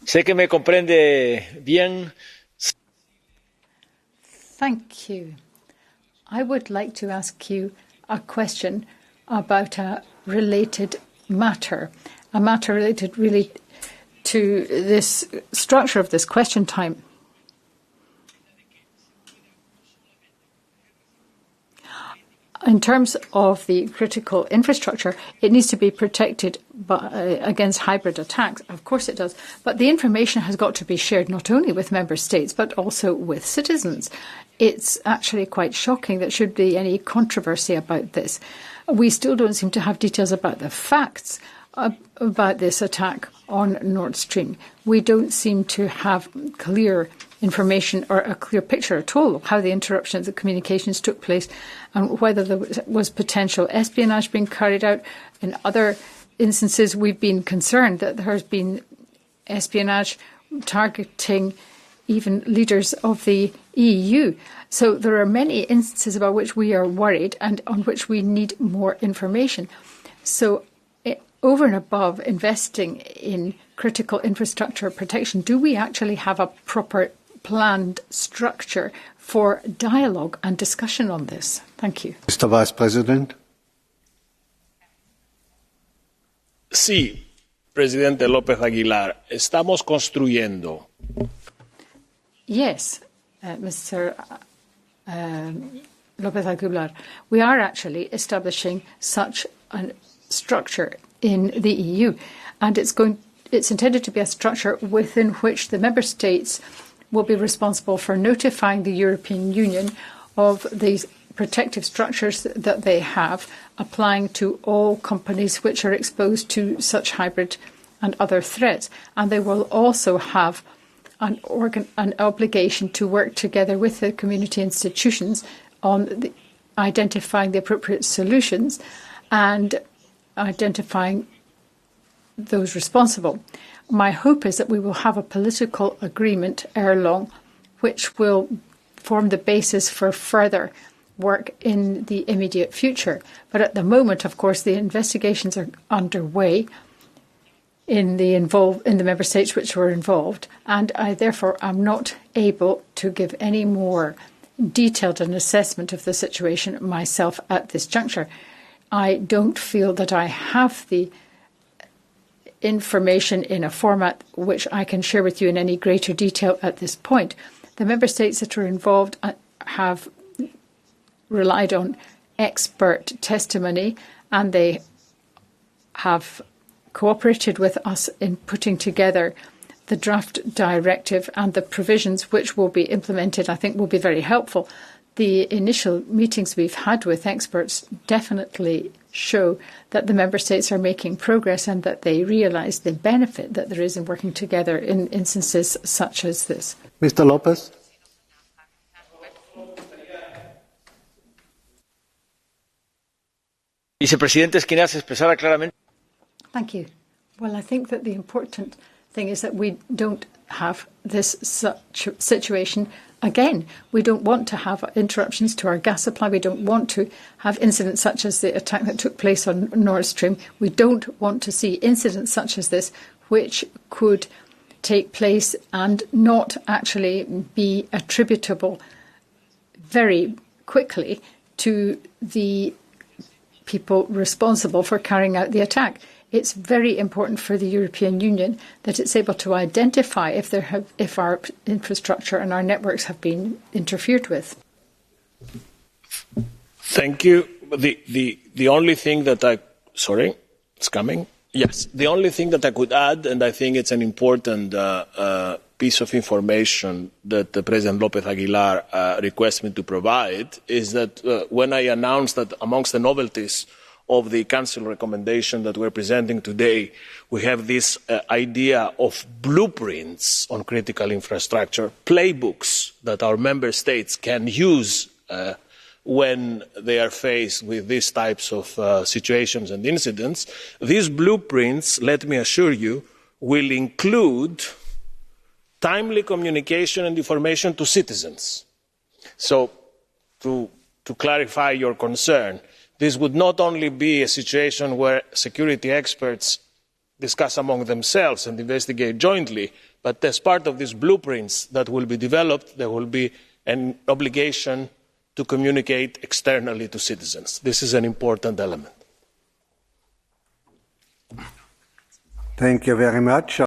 Sé que me comprende bien. Thank you. I would like to ask you a question about a related matter, a matter related really to this structure of this question time. In terms of the critical infrastructure, it needs to be protected against hybrid attacks. Of course it does. But the information has got to be shared not only with member states, but also with citizens. It's actually quite shocking that there should be any controversy about this. We still don't seem to have details about the facts about this attack on Nord Stream. We don't seem to have clear information or a clear picture at all of how the interruption of the communications took place and whether there was potential espionage being carried out. In other instances, we've been concerned that there has been espionage targeting even leaders of the EU. So there are many instances about which we are worried and on which we need more information. So over and above investing in critical infrastructure protection, do we actually have a proper planned structure for dialogue and discussion on this? Thank you. Mr. Vice President. Sí, Presidente López Aguilar, estamos construyendo. Yes, Mr. López Aguilar, we are actually establishing such a structure in the EU, and it's intended to be a structure within which the member states will be responsible for notifying the European Union of these protective structures that they have, applying to all companies which are exposed to such hybrid and other threats. And they will also have an obligation to work together with the community institutions on identifying the appropriate solutions and identifying those responsible. My hope is that we will have a political agreement ere long, which will form the basis for further work in the immediate future. But at the moment, of course, the investigations are underway in the member states which were involved, and I therefore am not able to give any more detailed an assessment of the situation myself at this juncture. I don't feel that I have the information in a format which I can share with you in any greater detail at this point. The member states that are involved have relied on expert testimony, and they have cooperated with us in putting together the draft directive, and the provisions which will be implemented, I think, will be very helpful. The initial meetings we've had with experts definitely show that the member states are making progress and that they realise the benefit that there is in working together in instances such as this. Mr. Lopez. Vicepresidente Schinas expresara claramente. Thank you. Well, I think that the important thing is that we don't have this such situation again. We don't want to have interruptions to our gas supply. We don't want to have incidents such as the attack that took place on Nord Stream. We don't want to see incidents such as this, which could take place and not actually be attributable very quickly to the people responsible for carrying out the attack. It's very important for the European Union that it's able to identify if our infrastructure and our networks have been interfered with. Thank you. The only thing that sorry, it's coming. Yes, the only thing that I could add, and I think it's an important piece of information that President López Aguilar requests me to provide, is that when I announced that amongst the novelties of the Council recommendation that we're presenting today, we have this idea of blueprints on critical infrastructure, playbooks that our member states can use when they are faced with these types of situations and incidents. These blueprints, let me assure you, will include timely communication and information to citizens. So, to clarify your concern, this would not only be a situation where security experts discuss among themselves and investigate jointly. But as part of these blueprints that will be developed, there will be an obligation to communicate externally to citizens. This is an important element. Thank you very much.